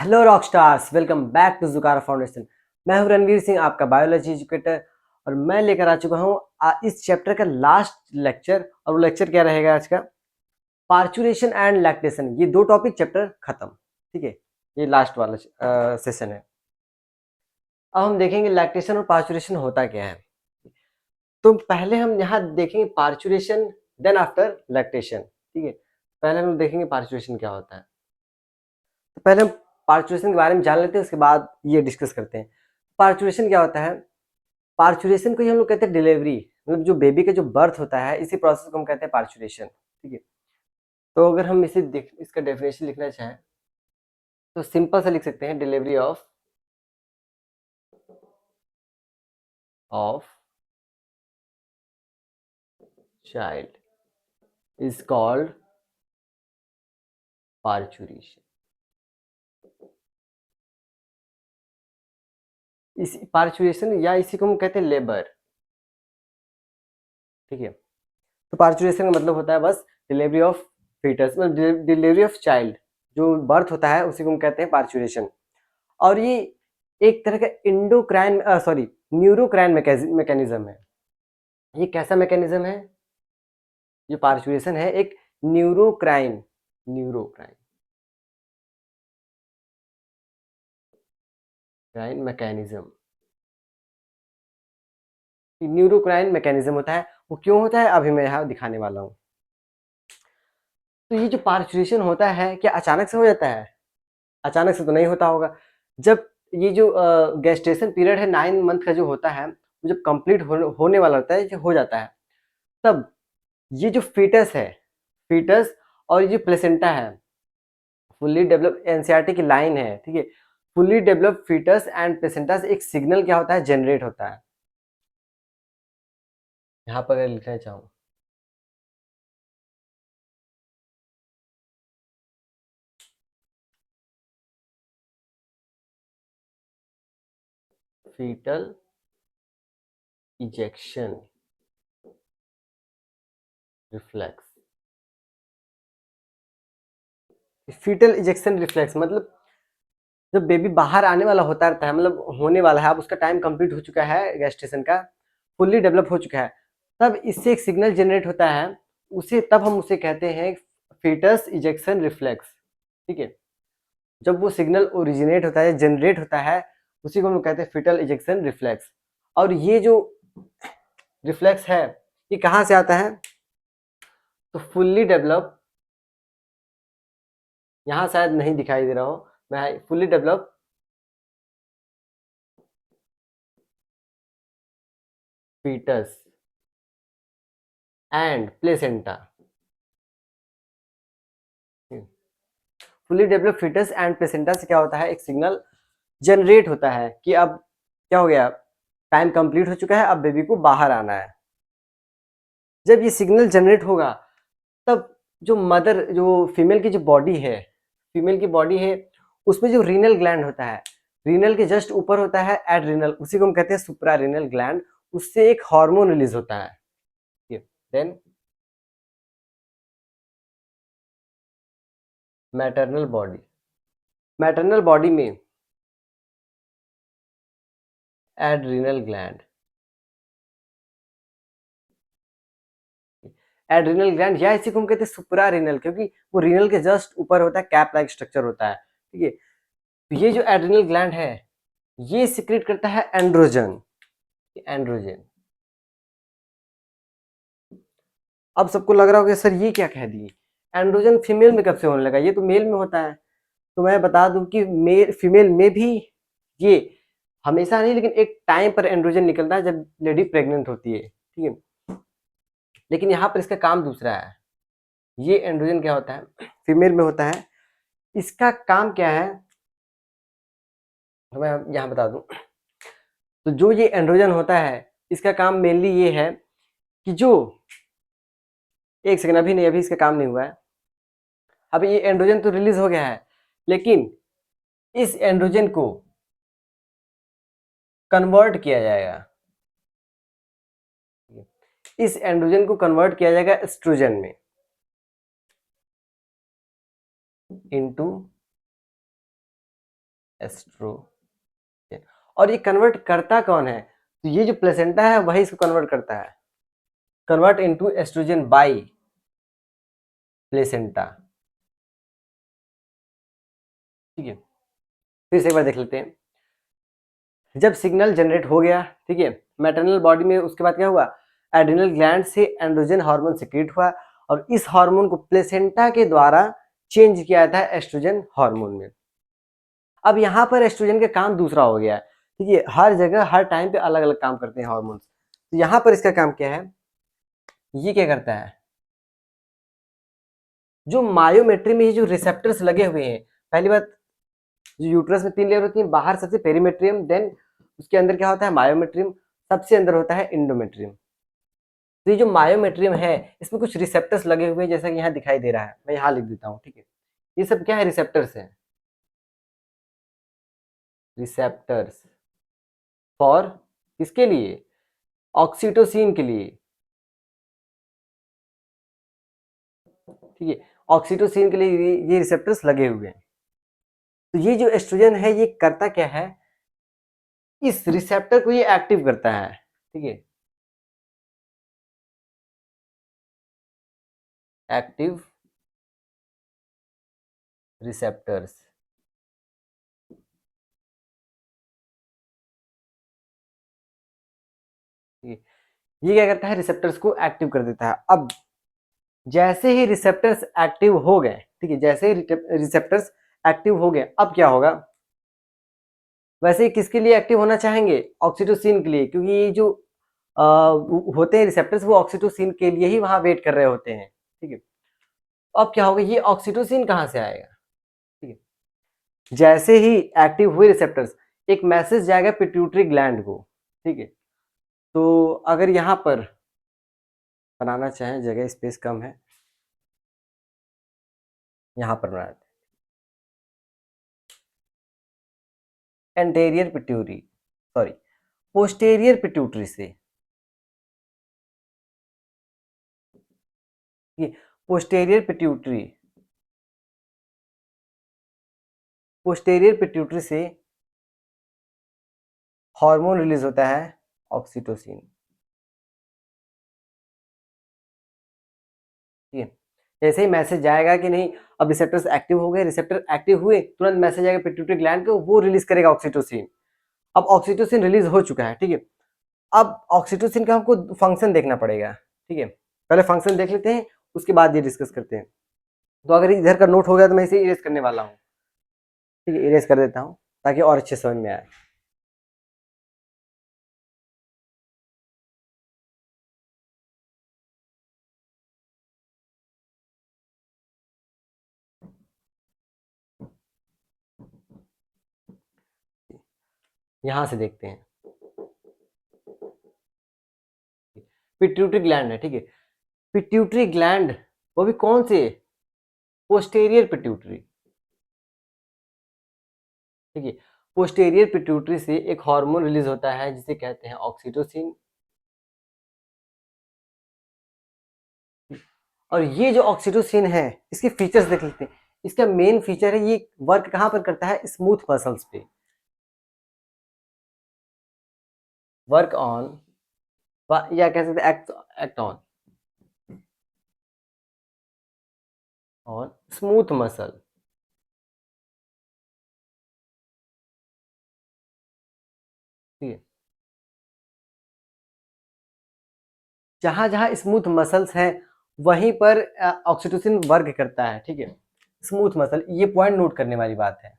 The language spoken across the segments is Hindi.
Hello rock stars, welcome back to Jukara foundation. मैं हूं रणवीर सिंह, आपका बायोलॉजी एजुकेटर। और मैं लेकर आ चुका हूं इस चैप्टर का लास्ट लेक्चर। और वो लेक्चर क्या रहेगा आज का? Parturition and lactation. ये दो टॉपिक चैप्टर खत्म। ठीक है, ये लास्ट वाला सेशन है। अब हम देखेंगे लैक्टेशन और पार्चुरेशन होता क्या है। तो पहले हम यहाँ देखेंगे पार्चुरेशन, देन आफ्टर लैक्टेशन। ठीक है, पहले हम देखेंगे पार्चुरेशन क्या होता है। तो पहले हम पार्चुरेशन के बारे में जान लेते हैं, उसके बाद ये डिस्कस करते हैं। पार्चुरेशन क्या होता है? पार्चुरेशन को ही हम लोग कहते हैं डिलीवरी, मतलब जो बेबी का जो बर्थ होता है, इसी प्रोसेस को हम कहते हैं पार्चुरेशन। ठीक है, तो अगर हम इसका डेफिनेशन लिखना चाहें तो सिंपल सा लिख सकते हैं, delivery of child is called parturition. इस पार्चुरेशन या इसी को हम कहते हैं लेबर। ठीक है, तो पार्चुरेशन का मतलब होता है बस डिलीवरी ऑफ फीटस, मतलब डिलीवरी ऑफ चाइल्ड, जो बर्थ होता है उसी को हम कहते हैं पार्चुरेशन। और ये एक तरह का इंडोक्राइन सॉरी न्यूरोक्राइन मैकेनिज्म है। ये कैसा मैकेनिज्म है? जो पार्चुरेशन है एक न्यूरोक्राइन न्यूरोक्राइन क्राइन मैकेनिज्म न्यूरोक्राइन मैकेनिज्म होता है। वो क्यों होता है अभी मैं यहाँ दिखाने वाला हूँ। तो ये जो पार्चुरेशन होता है क्या अचानक से हो जाता है? अचानक से तो नहीं होता होगा। जब ये जो गेस्टेशन पीरियड है 9 मंथ का जो होता है, वो जब कंप्लीट होने वाला होता है, हो जाता है, तब ये जो फीटस और ये जो प्लेसेंटा है, फुल्ली डेवलप एनसीईआरटी की लाइन है। ठीक है, fully develop foetus and placenta से एक सिग्नल क्या होता है, जनरेट होता है। यहाँ पर अगर लिखना चाहूँ, foetal ejection reflex. Foetal ejection reflex मतलब जब बेबी बाहर आने वाला होता रहता है, मतलब होने वाला है, अब उसका टाइम कंप्लीट हो चुका है, गेस्टेशन का फुल्ली डेवलप हो चुका है, तब इससे एक सिग्नल जनरेट होता है। तब हम उसे कहते हैं फीटस इजेक्शन रिफ्लेक्स। ठीक है, जब वो सिग्नल ओरिजिनेट होता है, जनरेट होता है, उसी को हम कहते हैं फीटल इजेक्शन रिफ्लेक्स। और ये जो रिफ्लेक्स है ये कहाँ से आता है? तो फुल्ली डेवलप, यहाँ शायद नहीं दिखाई दे रहा हो, मैं fully develop foetus and placenta. Fully develop foetus and placenta से क्या होता है, एक सिग्नल जनरेट होता है कि अब क्या हो गया, टाइम कंप्लीट हो चुका है, अब बेबी को बाहर आना है। जब ये सिग्नल जनरेट होगा, तब जो मदर, जो फीमेल की बॉडी है, उसमें जो रीनल ग्लैंड होता है, रीनल के जस्ट ऊपर होता है एड्रिनल, उसी को हम कहते हैं सुप्रा रीनल ग्लैंड। उससे एक हार्मोन रिलीज होता है। Then maternal body, maternal body में एड्रिनल ग्लैंड, एड्रिनल ग्लैंड या इसी को हम कहते हैं सुप्रा रीनल, क्योंकि वो रीनल के जस्ट ऊपर होता है, कैप लाइक स्ट्रक्चर होता है। ठीक है, तो ये जो एड्रिनल ग्लैंड है ये सिक्रेट करता है एंड्रोजन। एंड्रोजन, अब सबको लग रहा होगा सर ये क्या कह दिए, एंड्रोजन फीमेल में कब से होने लगा, ये तो मेल में होता है। तो मैं बता दूं कि मेल फीमेल में भी ये हमेशा नहीं, लेकिन एक टाइम पर एंड्रोजन निकलता है जब लेडी प्रेग्नेंट होती है। ठीक है, लेकिन यहाँ पर इसका काम दूसरा है। ये एंड्रोजन क्या होता है, फीमेल में होता है। इसका काम क्या है, तो मैं यहाँ बता दूं। तो जो ये एंड्रोजन होता है, इसका काम मेनली ये है कि जो, एक सेकंड, अभी नहीं, अभी इसका काम नहीं हुआ है। अब ये एंड्रोजन तो रिलीज हो गया है, लेकिन इस एंड्रोजन को कन्वर्ट किया जाएगा, इस एंड्रोजन को कन्वर्ट किया जाएगा एस्ट्रोजन में, इनटू एस्ट्रोजन। और ये कन्वर्ट करता कौन है? तो ये जो प्लेसेंटा है वही इसको कन्वर्ट करता है, convert into oestrogen by placenta. ठीक है, फिर से एक बार देख लेते हैं। जब सिग्नल जनरेट हो गया, ठीक है, मैटरनल बॉडी में, उसके बाद क्या हुआ? एड्रिनल ग्लैंड से एंड्रोजन हार्मोन सिक्रीट हुआ और इस हार्मोन को प्लेसेंटा के द्वारा चेंज किया था एस्ट्रोजन हार्मोन में। अब यहाँ पर एस्ट्रोजन का काम दूसरा हो गया है, ठीक है, हर जगह हर टाइम पे अलग अलग काम करते हैं हार्मोन्स। तो यहाँ पर इसका काम क्या है? ये क्या करता है? जो मायोमेट्री में ये जो रिसेप्टर्स लगे हुए हैं, पहली बात, जो यूट्रस में 3 लेयर होती है, बाहर सबसे पेरीमेट्रियम, देन उसके अंदर क्या होता है? मायोमेट्रियम, सबसे अंदर होता है इंडोमेट्रियम। तो ये जो मायोमेट्रियम है इसमें कुछ रिसेप्टर्स लगे हुए हैं, जैसा कि यहाँ दिखाई दे रहा है, मैं यहाँ लिख देता हूँ, ठीक है। ये सब क्या है? रिसेप्टर्स हैं, रिसेप्टर्स फॉर किसके लिए? ऑक्सीटोसिन के लिए, ठीक है, ऑक्सीटोसिन के लिए ये रिसेप्टर्स लगे हुए हैं। तो ये जो एस्ट्रोजन है ये करता क्या है? इस रिसेप्टर को ये एक्टिव करता है, ठीक है, एक्टिव रिसेप्टर्स। ये क्या करता है? रिसेप्टर्स को एक्टिव कर देता है। अब जैसे ही रिसेप्टर्स एक्टिव हो गए, ठीक है, जैसे ही रिसेप्टर्स एक्टिव हो गए, अब क्या होगा? वैसे ही किसके लिए एक्टिव होना चाहेंगे? ऑक्सीटोसिन के लिए, क्योंकि ये जो होते हैं रिसेप्टर्स, वो ऑक्सीटोसिन के लिए ही वहां वेट कर रहे होते हैं, ठीक है। अब क्या होगा? ये ऑक्सीटोसिन कहाँ से आएगा? ठीक है, जैसे ही एक्टिव हुए रिसेप्टर्स, एक मैसेज जाएगा पिट्यूटरी ग्लैंड को, ठीक है। तो अगर यहाँ पर बनाना चाहें, जगह स्पेस कम है, यहाँ पर बनाते हैं anterior pituitary, sorry, posterior pituitary से, ये पोस्टेरियर पिट्यूटरी, पोस्टेरियर पिट्यूटरी से हार्मोन रिलीज होता है, ऑक्सीटोसिन, ठीक है। जैसे ही मैसेज जाएगा कि नहीं, अब रिसेप्टर्स एक्टिव हो गए, रिसेप्टर एक्टिव हुए, तुरंत मैसेज आएगा पिट्यूटरी ग्लैंड को, वो रिलीज करेगा ऑक्सीटोसिन। अब ऑक्सीटोसिन रिलीज हो चुका है, ठीक है। अब ऑक्सीटोसिन का हमको फंक्शन देखना पड़ेगा, ठीक है। पहले फंक्शन देख लेते हैं, उसके बाद ये डिस्कस करते हैं। तो अगर इधर का नोट हो गया तो मैं इसे इरेज करने वाला हूँ, ठीक है, इरेज कर देता हूँ ताकि और अच्छे समझ में आए। यहां से देखते हैं, पिट्यूटरी ग्लैंड है, ठीक है, पिट्यूटरी ग्लैंड, वो भी कौन से? पोस्टेरियर पिट्यूटरी, ठीक है। पोस्टेरियर पिट्यूटरी से एक हार्मोन रिलीज होता है जिसे कहते हैं ऑक्सीटोसिन। और ये जो ऑक्सीटोसिन है, इसके फीचर्स देख लेते हैं। इसका मेन फीचर है, ये वर्क कहां पर करता है? स्मूथ मसल्स पे, वर्क ऑन, या कह सकते हैं act, act on smooth muscle, ठीक है। जहां जहां स्मूथ मसल्स हैं वहीं पर ऑक्सीटोसिन वर्क करता है, ठीक है। स्मूथ मसल, ये पॉइंट नोट करने वाली बात है।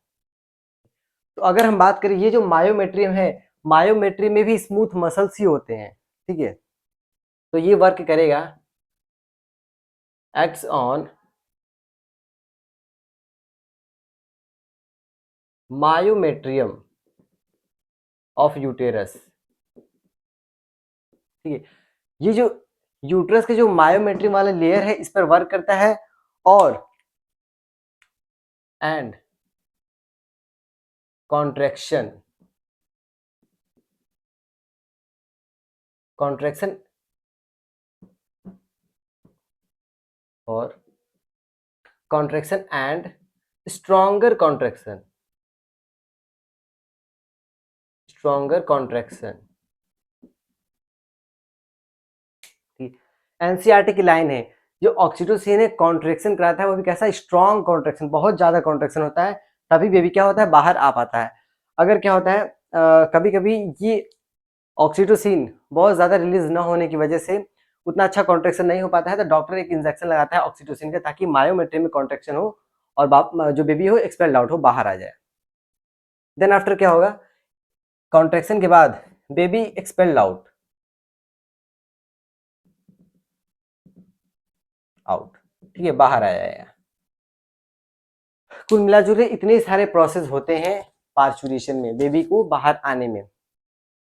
तो अगर हम बात करें, ये जो मायोमेट्रियम है, मायोमेट्री में भी स्मूथ मसल्स ही होते हैं, ठीक है। तो ये वर्क करेगा, acts on myometrium of uterus, ठीक है। ये जो यूट्रस के जो मायोमेट्रियम वाला लेयर है, इस पर वर्क करता है, और एंड कॉन्ट्रैक्शन, कॉन्ट्रैक्शन और contraction and stronger contraction, stronger contraction. ठीक, एनसीईआरटी की लाइन है, जो ऑक्सीटोसिन है कॉन्ट्रैक्शन कराता है वो भी कैसा, स्ट्रॉन्ग कॉन्ट्रैक्शन, बहुत ज्यादा कॉन्ट्रैक्शन होता है, तभी बेबी क्या होता है, बाहर आ पाता है। अगर क्या होता है कभी कभी ये ऑक्सीटोसिन बहुत ज्यादा रिलीज न होने की वजह से उतना अच्छा कॉन्ट्रैक्शन नहीं हो पाता है, तो डॉक्टर एक इंजेक्शन लगाता है ऑक्सीटोसिन का, ताकि मायोमेट्री में कॉन्ट्रैक्शन हो और जो बेबी हो एक्सपेल्ड आउट हो, बाहर आ जाए। देन आफ्टर क्या होगा, कॉन्ट्रैक्शन के बाद बेबी एक्सपेल्ड आउट, आउट, ठीक है, बाहर आ जाएगा। कुल मिलाजुले इतने सारे प्रोसेस होते हैं पार्चुरेशन में, बेबी को बाहर आने में।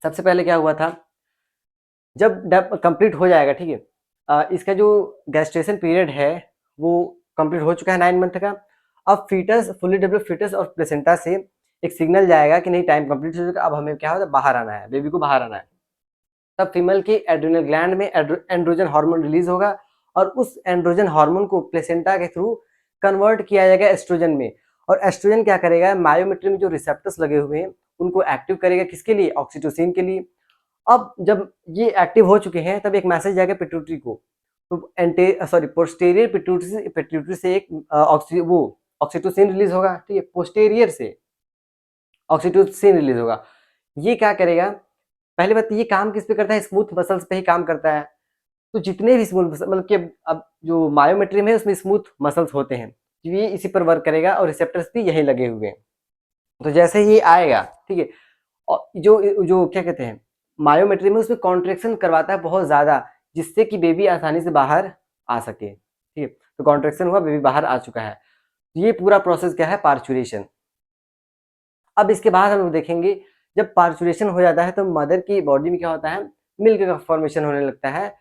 सबसे पहले क्या हुआ था, जब कंप्लीट हो जाएगा, ठीक है, इसका जो गैस्ट्रेशन पीरियड है वो कंप्लीट हो चुका है 9 मंथ का। अब फीटस, फुली डेवलप्ड फीटस और प्लेसेंटा से एक सिग्नल जाएगा कि नहीं टाइम कंप्लीट हो चुका, अब हमें क्या होता है, बाहर आना है, बेबी को बाहर आना है। तब फीमेल की एड्रिनल ग्लैंड में एंड्रोजन हार्मोन रिलीज होगा और उस एंड्रोजन हार्मोन को प्लेसेंटा के थ्रू कन्वर्ट किया जाएगा एस्ट्रोजन में। और एस्ट्रोजन क्या करेगा, मायोमेट्री में जो रिसेप्टर्स लगे हुए हैं उनको एक्टिव करेगा, किसके लिए, ऑक्सीटोसिन के लिए। अब जब ये एक्टिव हो चुके हैं तब एक मैसेज जाएगा पिट्यूटरी को, तो पोस्टेरियर पिट्यूटरी से एक ऑक्सीटोसिन रिलीज होगा, ठीक है, पोस्टेरियर से ऑक्सीटोसिन रिलीज होगा। ये क्या करेगा, पहली बात तो ये काम किस पे करता है, स्मूथ मसल्स पे ही काम करता है। तो जितने भी स्मूथ मतलब कि अब जो मायोमेट्री में है उसमें स्मूथ मसल्स होते हैं, तो ये इसी पर वर्क करेगा और रिसेप्टर्स भी यही लगे हुए हैं। तो जैसे ही आएगा, ठीक है, और जो जो क्या कहते हैं, मायोमेट्री में उसमें कॉन्ट्रेक्शन करवाता है बहुत ज्यादा, जिससे कि बेबी आसानी से बाहर आ सके, ठीक है। तो कॉन्ट्रेक्शन हुआ, बेबी बाहर आ चुका है। ये पूरा प्रोसेस क्या है, पार्चुरेशन। अब इसके बाद हम लोग देखेंगे, जब पार्चुरेशन हो जाता है तो मदर की बॉडी में क्या होता है, मिल्क का फॉर्मेशन होने लगता है,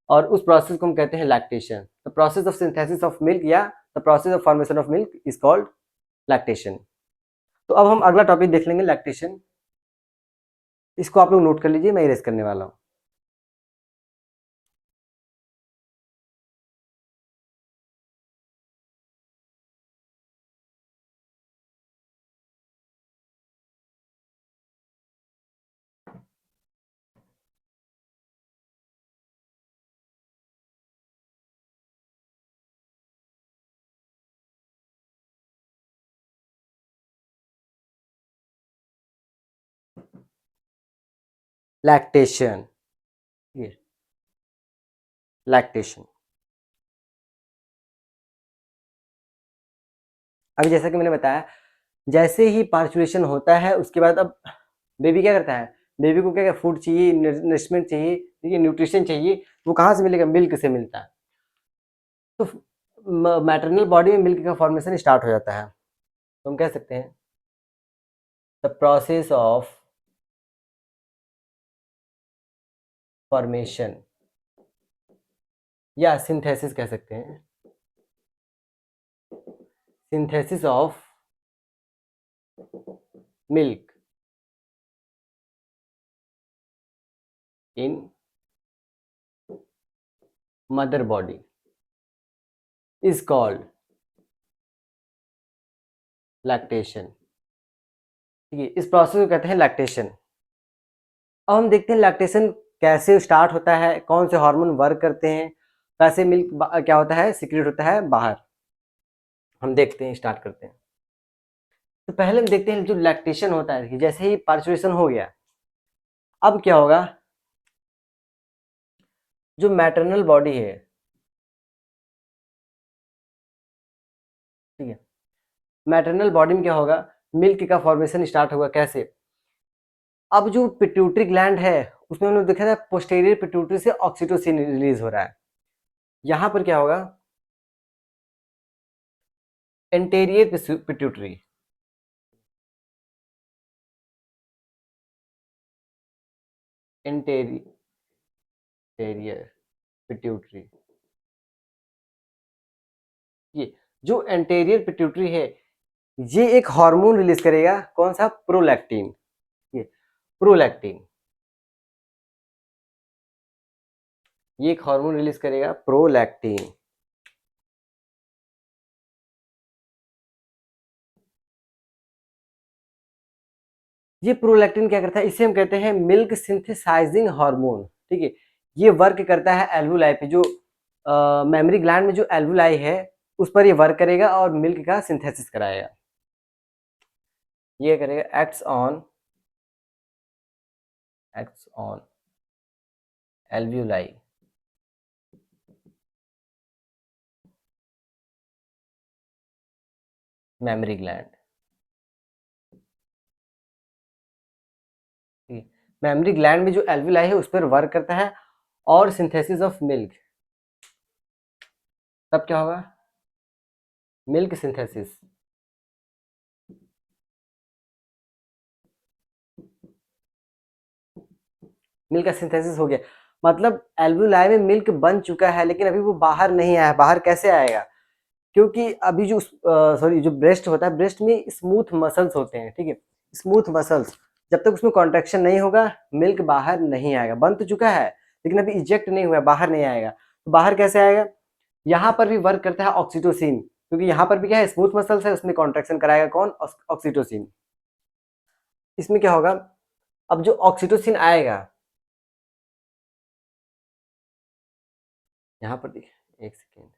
और उस प्रोसेस को हम कहते हैं lactation. The process of synthesis of milk या the process of formation of milk is called lactation. तो अब हम अगला टॉपिक देख लेंगे, लैक्टेशन। इसको आप लोग नोट कर लीजिए, मैं इरेज करने वाला हूँ। लैक्टेशन, ये लैक्टेशन। अभी जैसा कि मैंने बताया, जैसे ही पार्चुरेशन होता है उसके बाद अब बेबी क्या करता है, बेबी को क्या फूड चाहिए, नरिशमेंट चाहिए, ठीक है, न्यूट्रिशन चाहिए। वो कहाँ से मिलेगा, मिल्क से मिलता है। तो मैटरनल बॉडी में मिल्क का फॉर्मेशन स्टार्ट हो जाता है। तो हम कह सकते हैं द प्रोसेस ऑफ फॉर्मेशन, या सिंथेसिस कह सकते हैं, synthesis of milk in mother body is called lactation, ठीक है। इस प्रोसेस को कहते हैं लैक्टेशन। अब हम देखते हैं लैक्टेशन कैसे स्टार्ट होता है, कौन से हार्मोन वर्क करते हैं, कैसे मिल्क क्या होता है, सीक्रेट होता है बाहर। हम देखते हैं, स्टार्ट करते हैं। तो पहले हम देखते हैं जो लैक्टेशन होता है, देखिए जैसे ही पार्चुरेशन हो गया, अब क्या होगा, जो मैटरनल बॉडी है, ठीक है, मैटरनल बॉडी में क्या होगा, मिल्क का फॉर्मेशन स्टार्ट होगा। कैसे, अब जो पिट्यूटरी ग्लैंड है उसमें हमने देखा था पोस्टेरियर पिट्यूटरी से ऑक्सीटोसिन रिलीज हो रहा है। यहां पर क्या होगा, एंटेरियर पिट्यूटरी, एंटेरियर पिट्यूटरी, ये जो एंटेरियर पिट्यूटरी है ये एक हार्मोन रिलीज करेगा, कौन सा, प्रोलैक्टिन, ये प्रोलैक्टिन, ये एक हार्मोन रिलीज करेगा प्रोलैक्टिन। ये प्रोलैक्टिन क्या करता है, इसे हम कहते हैं मिल्क सिंथेसाइजिंग हार्मोन। ठीक है, ये वर्क करता है एल्वुलाई पे, जो मेमरी ग्लैंड में जो एल्वुलाई है उस पर ये वर्क करेगा और मिल्क का सिंथेसिस कराएगा। ये करेगा acts on alveoli. Mammary gland, mammary gland में जो एल्वुलाई है उस पर वर्क करता है और सिंथेसिस ऑफ मिल्क, तब क्या होगा, मिल्क सिंथेसिस। मिल्क का सिंथेसिस हो गया, मतलब एल्वुलाई में मिल्क बन चुका है लेकिन अभी वो बाहर नहीं आया। बाहर कैसे आएगा, क्योंकि अभी जो सॉरी जो ब्रेस्ट होता है, ब्रेस्ट में स्मूथ मसल्स होते हैं। ठीक है, स्मूथ मसल्स, जब तक उसमें कॉन्ट्रैक्शन नहीं होगा मिल्क बाहर नहीं आएगा। बन तो चुका है लेकिन अभी इजेक्ट नहीं हुआ है, बाहर नहीं आएगा। तो बाहर कैसे आएगा, यहाँ पर भी वर्क करता है ऑक्सीटोसिन, क्योंकि यहाँ पर भी क्या है, स्मूथ मसल्स है, उसमें कॉन्ट्रैक्शन कराएगा कौन, ऑक्सीटोसिन। इसमें क्या होगा, अब जो ऑक्सीटोसिन आएगा, यहाँ पर देखिए एक सेकेंड,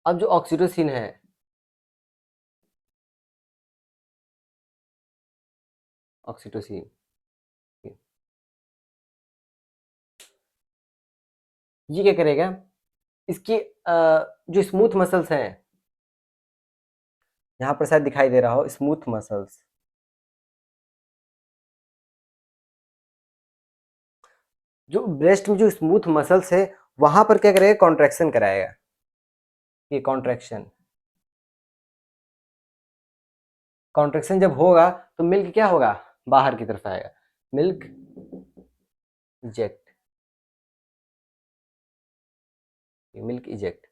अब जो ऑक्सीटोसिन है, ऑक्सीटोसिन, ये क्या करेगा, इसकी जो स्मूथ मसल्स हैं, यहाँ पर शायद दिखाई दे रहा हो स्मूथ मसल्स, जो ब्रेस्ट में जो स्मूथ मसल्स है वहां पर क्या करेगा, कॉन्ट्रैक्शन कराएगा। ये कॉन्ट्रैक्शन, कॉन्ट्रैक्शन जब होगा तो मिल्क क्या होगा, बाहर की तरफ आएगा, मिल्क इजेक्ट, मिल्क इजेक्ट।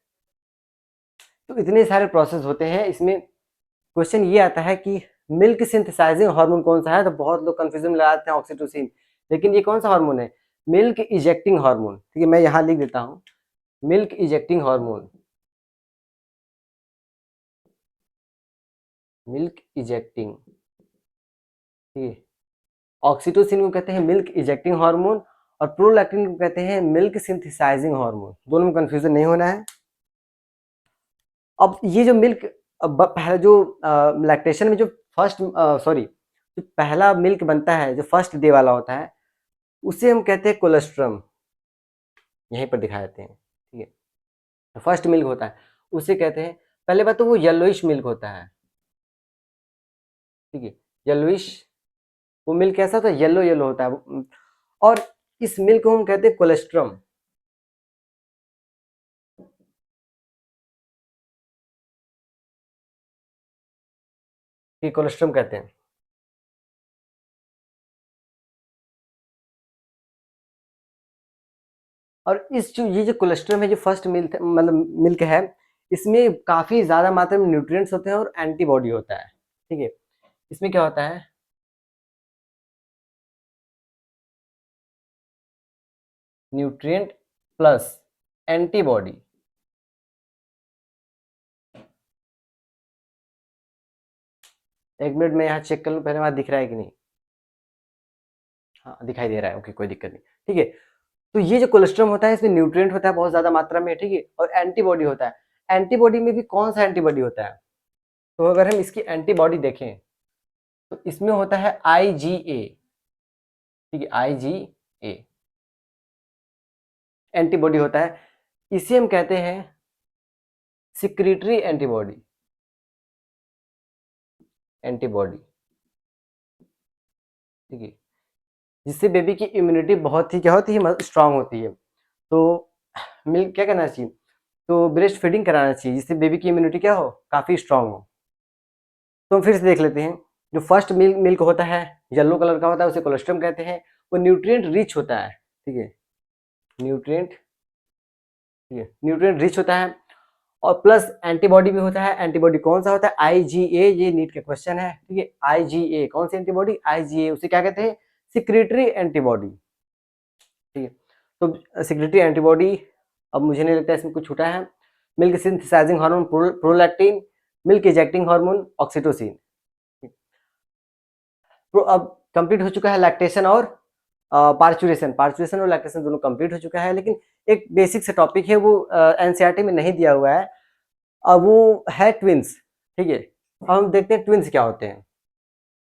तो इतने सारे प्रोसेस होते हैं इसमें। क्वेश्चन ये आता है कि मिल्क सिंथेसाइजिंग हार्मोन कौन सा है, तो बहुत लोग कंफ्यूजन में लगाते हैं ऑक्सीटोसिन, लेकिन ये कौन सा हार्मोन है, मिल्क इजेक्टिंग हार्मोन। ठीक है, मैं यहाँ लिख देता हूँ, milk ejecting hormone, milk ejecting. ठीक है, ऑक्सीटोसिन को कहते हैं मिल्क इजेक्टिंग हार्मोन और प्रोलैक्टिन को कहते हैं मिल्क सिंथेसाइजिंग हार्मोन। दोनों में कंफ्यूजन नहीं होना है। अब ये जो मिल्क, पहले जो लैक्टेशन में जो फर्स्ट सॉरी जो पहला मिल्क बनता है, जो फर्स्ट डे वाला होता है, उसे हम कहते हैं कोलेस्ट्रम। यहीं पर दिखा देते हैं। ठीक है, फर्स्ट मिल्क होता है उसे कहते हैं, पहले बात तो वो येलोइश मिल्क होता है। ठीक है, येलोइश, वो मिल्क कैसा होता है, येलो येलो होता है। और इस मिल्क को हम कहते हैं कोलेस्ट्रम। ये कोलेस्ट्रम कहते हैं। और इस जो ये जो कोलेस्ट्रम है, जो फर्स्ट मिल्क मतलब मिल्क है, इसमें काफी ज्यादा मात्रा में न्यूट्रिएंट्स होते हैं और एंटीबॉडी होता है। ठीक है, इसमें क्या होता है, न्यूट्रिएंट प्लस एंटीबॉडी। एक मिनट में यहाँ चेक कर लूँ पहले, वहां दिख रहा है कि नहीं। हाँ दिखाई दे रहा है, ओके कोई दिक्कत नहीं। ठीक है, तो ये जो कोलेस्ट्रॉल होता है इसमें न्यूट्रिएंट होता है बहुत ज्यादा मात्रा में। ठीक है, और एंटीबॉडी होता है। एंटीबॉडी में भी कौन सा एंटीबॉडी होता है, तो अगर हम इसकी एंटीबॉडी देखें तो इसमें होता है IgA। ठीक है, IgA एंटीबॉडी होता है, इसे हम कहते हैं सिक्रीटरी एंटीबॉडी। एंटीबॉडी, ठीक है, जिससे बेबी की इम्यूनिटी बहुत ही क्या होती है, स्ट्रांग होती है। तो मिल्क क्या करना चाहिए, तो ब्रेस्ट फीडिंग कराना चाहिए जिससे बेबी की इम्यूनिटी क्या हो, काफी स्ट्रांग हो। तो हम फिर से देख लेते हैं, जो फर्स्ट मिल्क मिल्क होता है येलो कलर का होता है, उसे कोलेस्ट्रम कहते हैं। वो न्यूट्रिएंट रिच होता है। ठीक है, न्यूट्रिएंट, ठीक है, न्यूट्रिएंट रिच होता है और प्लस एंटीबॉडी भी होता है। एंटीबॉडी कौन सा होता है, IgA, ये नीट का क्वेश्चन है। ठीक है, IgA कौन सी एंटीबॉडी, IgA, उसे क्या कहते हैं, सिक्रेटरी एंटीबॉडी। ठीक है, तो सिक्रेटरी एंटीबॉडी, अब मुझे नहीं लगता इसमें कुछ छूटा है। Milk synthesising hormone prolactin, milk ejecting hormone oxytocin. तो अब कंप्लीट हो चुका है लैक्टेशन और पार्चुरेशन। पार्चुरेशन और लैक्टेशन दोनों कंप्लीट हो चुका है, लेकिन एक बेसिक से टॉपिक है वो एनसीईआरटी में नहीं दिया हुआ है। अब वो है ट्विंस। ठीक है, अब हम देखते हैं ट्विंस क्या होते हैं।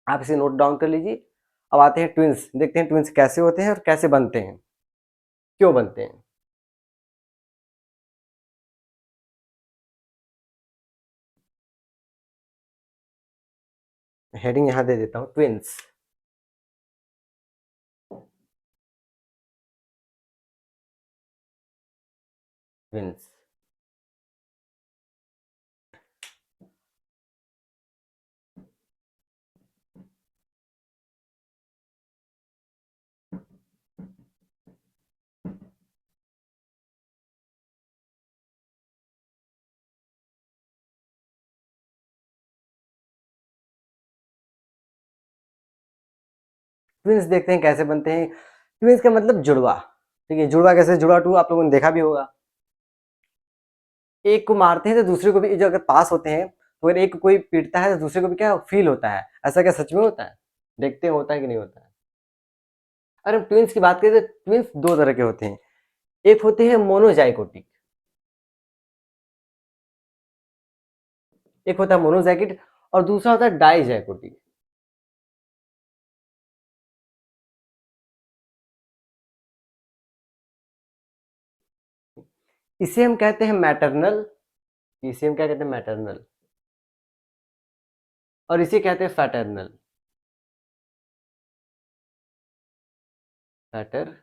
आप इसे नोट डाउन कर लीजिए। अब आते हैं ट्विंस, देखते हैं ट्विंस कैसे होते हैं और कैसे बनते हैं, क्यों बनते हैं। हेडिंग यहाँ दे देता हूँ, ट्विंस। ट्विंस ट्विंस देखते हैं कैसे बनते हैं। ट्विंस का मतलब जुड़वा। ठीक है, जुड़वा कैसे, जुड़वा टू आप लोगों ने देखा भी होगा। एक को मारते हैं तो दूसरे को भी, जो अगर पास होते हैं तो अगर एक को कोई पीटता है तो दूसरे को भी क्या फील होता है। ऐसा क्या सच में होता है? देखते हैं होता है कि नहीं होता है। अगर हम ट्विंस की बात करें तो ट्विंस दो तरह के होते हैं। एक होते हैं मोनोजाइगोटिक, एक होता है मोनोजाइगोट और दूसरा होता है डाइजाइगोटिक। इसे हम कहते हैं मैटरनल, इसे हम क्या कहते हैं मैटरनल, और इसे कहते हैं फैटर्नल। फैटर्नल,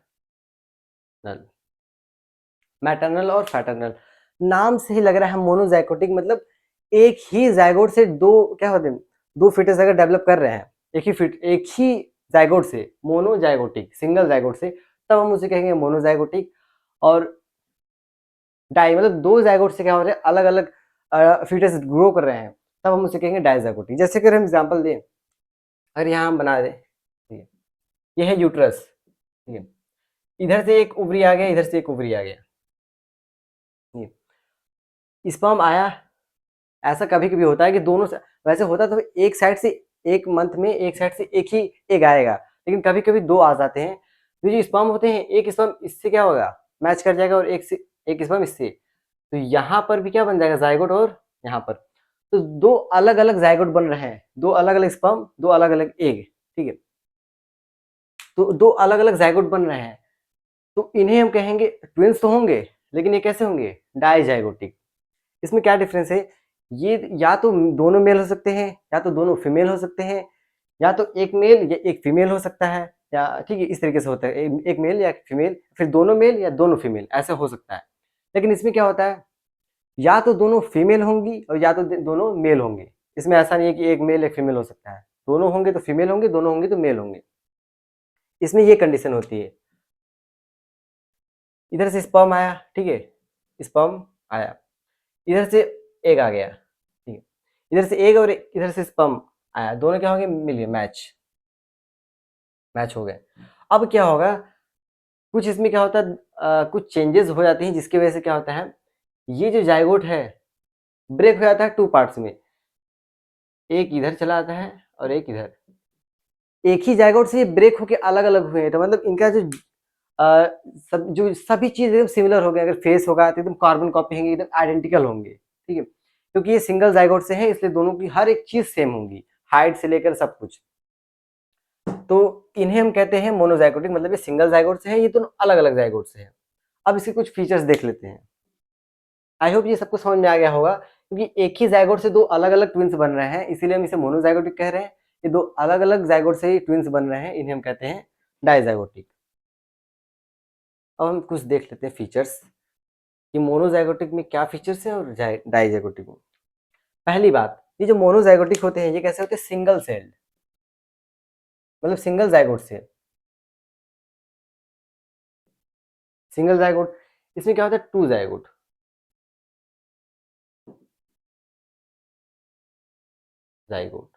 मैटरनल और फैटर्नल। नाम से ही लग रहा है मोनोजाइगोटिक मतलब एक ही जाइगोट से दो क्या होते हैं, दो फिटस अगर डेवलप कर रहे हैं एक ही जाइगोट से, मोनोजाइगोटिक सिंगल जाइगोट से, तब हम उसे कहेंगे मोनोजाइगोटिक। और डाई मतलब दो जाइगोट से क्या हो रहे हैं, अलग अलग फीटस ग्रो कर रहे हैं, तब हम उसे कहेंगे डाइजाइगोटिक। जैसे कि हम एग्जांपल दें, अगर यहाँ हम बना दें, ठीक है, ये है यूट्रस। ठीक है, इधर से एक ओवरी आ गया, इधर से एक ओवरी आ गया, स्पर्म आया। ऐसा कभी कभी होता है कि दोनों से, वैसे होता तो एक साइड से, एक मंथ में एक साइड से एक ही एग आएगा, लेकिन कभी कभी दो आ जाते हैं। तो जो स्पर्म होते हैं, एक स्पर्म इससे क्या होगा, मैच कर जाएगा, और एक से एक स्पर्म इससे, तो यहाँ पर भी क्या बन जाएगा, जाइगोट। और यहाँ पर तो दो अलग अलग जाइगोट बन रहे हैं, दो अलग अलग स्पर्म, दो अलग अलग एग। ठीक है, तो दो अलग अलग जाइगोट बन रहे हैं, तो इन्हें हम कहेंगे ट्विंस तो होंगे, लेकिन ये कैसे होंगे, डाइजाइगोटिक। इसमें क्या डिफरेंस है, ये या तो दोनों मेल हो सकते हैं, या तो दोनों फीमेल हो सकते हैं, या तो एक मेल या एक फीमेल हो सकता है, या ठीक है इस तरीके से होता है, एक मेल या एक फीमेल, फिर दोनों मेल या दोनों फीमेल, ऐसा हो सकता है। लेकिन इसमें क्या होता है, या तो दोनों फीमेल होंगी और या तो दोनों मेल होंगे। इसमें ऐसा नहीं है कि एक मेल एक फीमेल हो सकता है, दोनों होंगे तो फीमेल होंगे, दोनों होंगे तो मेल होंगे। इसमें ये कंडीशन होती है। इधर से स्पर्म आया, ठीक है, स्पर्म आया, इधर से एग आ गया, ठीक है, इधर से एग और इधर से स्पर्म आया, दोनों क्या होंगे, मिलिए मैच, मैच हो गए। अब क्या होगा, कुछ इसमें क्या होता है, कुछ चेंजेस हो जाते हैं जिसकी वजह से क्या होता है, ये जो जाइगोट है ब्रेक हो जाता है टू पार्ट्स में, एक इधर चला आता है और एक इधर। एक ही जाइगोट से ये ब्रेक होके अलग अलग हुए हैं, तो मतलब इनका जो जो सभी चीज एकदम सिमिलर हो गए। अगर फेस होगा तो एकदम कार्बन कॉपी होंगे, एकदम आइडेंटिकल होंगे। ठीक है, क्योंकि ये सिंगल जाइगोट से है, इसलिए दोनों की हर एक चीज सेम होंगी, हाइट से लेकर सब कुछ। तो इन्हें हम कहते हैं मोनोजाइगोटिक, मतलब ये सिंगल जाइगोट से है, ये दोनों अलग अलग जाइगोट से है। अब इसके कुछ फीचर्स देख लेते हैं। आई होप ये सबको समझ में आ गया होगा, क्योंकि एक ही जाइगोट से दो अलग अलग ट्विंस बन रहे हैं, इसीलिए हम इसे मोनोजाइगोटिक कह रहे हैं। ये दो अलग अलग जाइगोट से ही ट्विंस बन रहे हैं, इन्हें हम कहते हैं डाइजाइगोटिक। अब हम कुछ देख लेते हैं फीचर्स कि मोनोजाइगोटिक में क्या फीचर्स हैं और डाइजाइगोटिक में। पहली बात, ये जो मोनोजाइगोटिक होते हैं ये कैसे होते हैं, सिंगल सेल्ड, मतलब सिंगल जाइगोट से, सिंगल जाइगोट। इसमें क्या होता है, two zygote, zygote,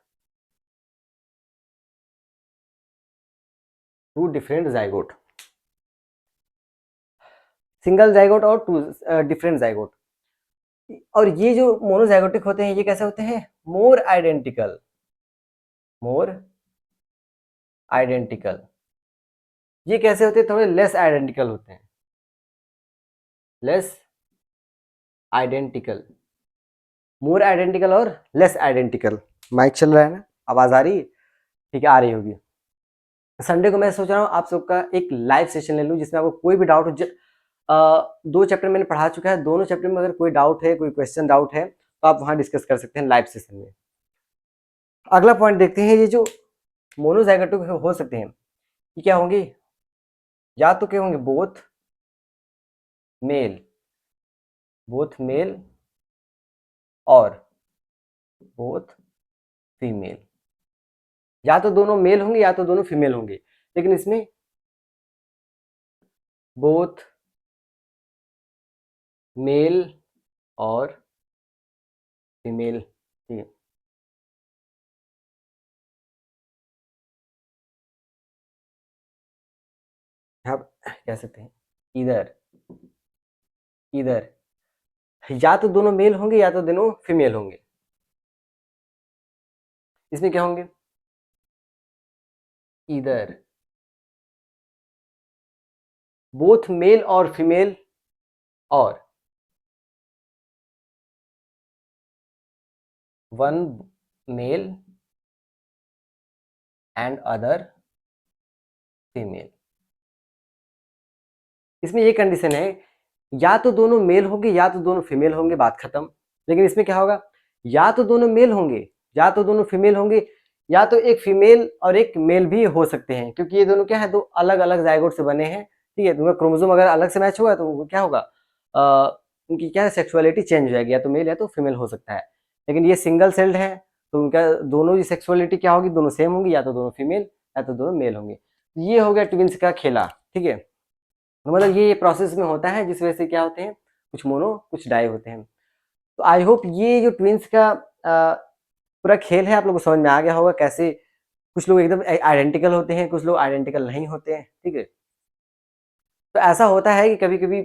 two different zygote, single zygote और टू डिफरेंट जाइगोट। और ये जो मोनोजाइगोटिक होते हैं ये कैसे होते हैं? मोर आइडेंटिकल, मोर आइडेंटिकल। ये कैसे होते हैं? थोड़े लेस आइडेंटिकल होते हैं, लेस आइडेंटिकल। मोर आइडेंटिकल और लेस आइडेंटिकल। माइक चल रहा है ना, आवाज आ रही है? ठीक है, आ रही होगी। संडे को मैं सोच रहा हूँ आप सबका एक लाइव सेशन ले लूँ जिसमें आपको कोई भी डाउट हो। 2 चैप्टर मैंने पढ़ा चुका है, दोनों चैप्टर में अगर कोई डाउट है, कोई क्वेश्चन डाउट है तो आप वहाँ डिस्कस कर सकते हैं लाइव सेशन में। अगला पॉइंट देखते हैं, ये जो मोनोजाइगोटिक हो सकते हैं ये क्या होंगे? या तो क्या होंगे? मेल बोथ मेल और बोथ फीमेल। या तो दोनों मेल होंगे या तो दोनों फीमेल होंगे, लेकिन इसमें बोथ मेल और फीमेल। ठीक है, आप कह सकते हैं इधर इधर या तो दोनों मेल होंगे या तो दोनों फीमेल होंगे। इसमें क्या होंगे? इधर बोथ मेल और फीमेल और one male and other female. इसमें ये कंडीशन है, या तो दोनों मेल होंगे या तो दोनों फीमेल होंगे, बात खत्म। लेकिन इसमें क्या होगा? या तो दोनों मेल होंगे या तो दोनों फीमेल होंगे, या तो एक फीमेल और एक मेल भी हो सकते हैं, क्योंकि ये दोनों क्या है, दो अलग अलग जाइगोट से बने हैं। ठीक है, दोनों क्रोमोसोम अगर अलग से मैच हुआ तो वो क्या होगा, उनकी क्या है, सेक्सुअलिटी चेंज हो जाएगी, या तो मेल या तो फीमेल हो सकता है। लेकिन ये सिंगल सेल्ड है तो उनका दोनों की सेक्सुअलिटी क्या होगी, दोनों सेम होंगी, या तो दोनों फीमेल या तो दोनों मेल होंगे। ये हो गया ट्विंस का खेला। ठीक है, तो मतलब ये प्रोसेस में होता है जिस वजह से क्या होते हैं, कुछ मोनो कुछ डाई होते हैं। तो आई होप ये जो ट्विंस का पूरा खेल है आप लोगों को समझ में आ गया होगा, कैसे कुछ लोग एकदम आइडेंटिकल होते हैं, कुछ लोग आइडेंटिकल नहीं होते हैं। ठीक है, तो ऐसा होता है कि कभी कभी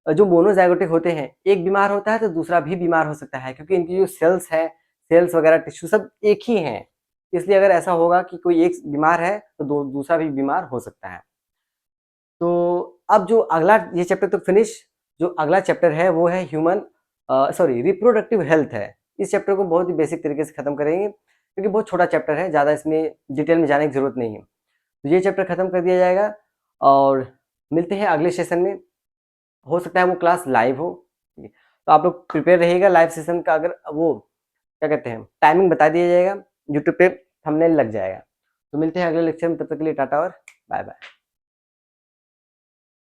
जो मोनोजाइगोटिक होते हैं, एक बीमार होता है तो दूसरा भी बीमार हो सकता है, क्योंकि इनकी जो सेल्स है, सेल्स वगैरह टिश्यू सब एक ही हैं। इसलिए अगर ऐसा होगा कि कोई एक बीमार है तो दूसरा भी बीमार हो सकता है। तो अब जो अगला ये चैप्टर तो फिनिश, जो अगला चैप्टर है वो है ह्यूमन सॉरी रिप्रोडक्टिव हेल्थ है। इस चैप्टर को बहुत ही बेसिक तरीके से खत्म करेंगे, क्योंकि बहुत छोटा चैप्टर है, ज़्यादा इसमें डिटेल में जाने की जरूरत नहीं है। तो ये चैप्टर खत्म कर दिया जाएगा और मिलते हैं अगले सेशन में। हो सकता है वो क्लास लाइव हो, ठीक है? तो आप लोग प्रिपेयर रहिएगा लाइव सेशन का। अगर वो क्या कहते हैं, टाइमिंग बता दिया जाएगा, यूट्यूब पे थंबनेल लग जाएगा। तो मिलते हैं अगले लेक्चर में, तब तक के लिए टाटा और बाय बाय।